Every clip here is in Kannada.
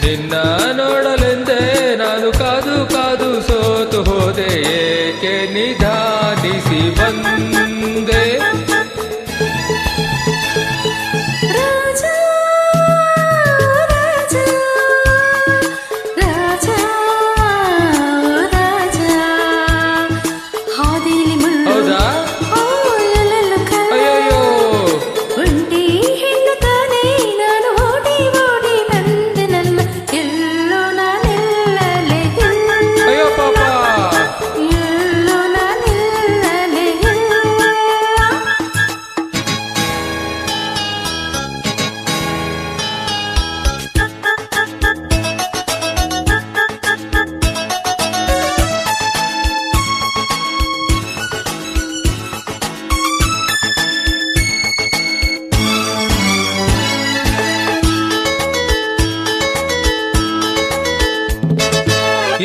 ನಿನ್ನ ನೋಡಲೆಂದೇ ನಾನು ಕಾದು ಕಾದು ಸೋತು ಹೋದೆ, ಏಕೆ ನಿಧಾನಿಸಿ ಬಂದೆ.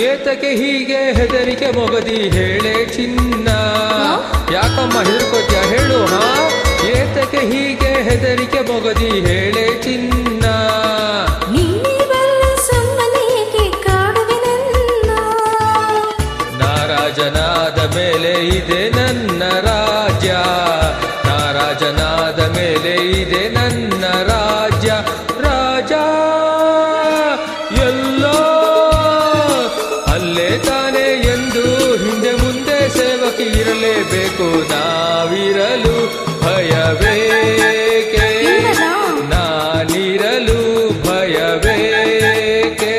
ಏತಕ್ಕೆ ಹೀಗೆ ಹೆದರಿಕೆ ಮೊಗದಿ ಹೇಳೆ ಚಿನ್ನ, ಯಾಕಮ್ಮ ಹೆದರ್ಕೋತ್ಯ ಹೇಳು ಹಾ. ಏತಕ್ಕೆ ಹೀಗೆ ಹೆದರಿಕೆ ಮೊಗದಿ ಹೇಳೆ ಚಿನ್ನ, ನಾರಾಜನಾದ ಮೇಲೆ ಇದೆ ನನ್ನ ರಾಜ್ಯ, ನಾರಾಜನಾದ ಮೇಲೆ ಇದೆ ನನ್ನ ರಾಜ್ಯ. ರಾಜ ಎಲ್ಲೋ ಅಲ್ಲೇ ತಾನೆ ಎಂದು ಹಿಂದೆ ಮುಂದೆ ಸೇವಕಿ ಇರಲೇಬೇಕು, ನಾವಿರಲು ಭಯವೇಕೆ, ನಾನಿರಲು ಭಯವೇಕೆ.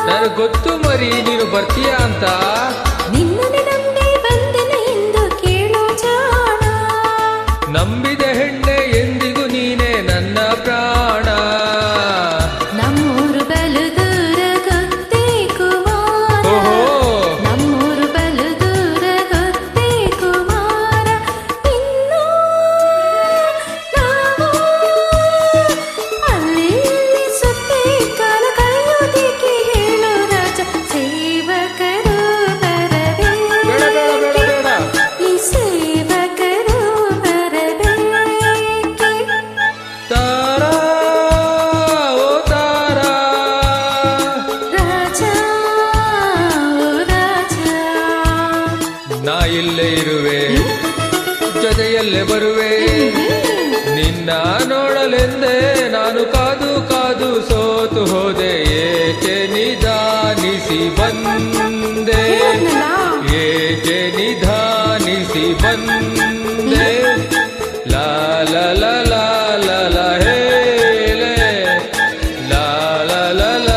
ನನಗೆ ಗೊತ್ತು ಮರಿ ನೀನು ಬರ್ತೀಯ ಅಂತ, ನಿನ್ನನೆ ನಂಬಿ ಬಂದೆನ ಎಂದು ಕೇಳೋ ಜಾಣ. ನಂಬಿದ ಹೆಣ್ಣೆ ಎಂದಿಗೂ ನೀನೆ ನನ್ನ ಪ್ರಾಣ. ನಮ್ಮೂರು ಬಲು ದೂರ ಗೊತ್ತೇ ಕುಮಾರ, ನಮ್ಮೂರು ಬಲು ದೂರ ಗೊತ್ತೇ ಕುಮಾರ. ಇನ್ನು ನಾವು ಅಲ್ಲಿ ಸುತ್ತಿ ಕಾಲ ಕಳೆಯೋದಿಕ್ಕೆ ಹೇಳು ರಾಜ. ಸೇವಕರು ಬರಬೇಕೆ, ಈ ಸೇವಕರು ಬರಬೇಕೆ. ತಾರಾ ಓ ತಾರಾ, ರಾಜ ಓ ರಾಜ, ನಾ ಇಲ್ಲೇ ಇರುವೆ ಜೊತೆಯಲ್ಲೇ ಬರುವೆ, ನಿನ್ನ ನೋಡಲೆಂದೇ ನಾನು ಕಾದು ಕಾದು ಸೋತು ಹೋದೆ, ಏಕೆ ನಿಧಾನಿಸಿ ಬಂದೆ, ಏಕೆ ನಿಧಾನಿಸಿ ಬಂದೆ. ಲಾ ಲಾ ಲಾ ಲಾ ಲಾ ಲಾ ಹೇ ಲಾ ಲಾ ಲಾ ಲಾ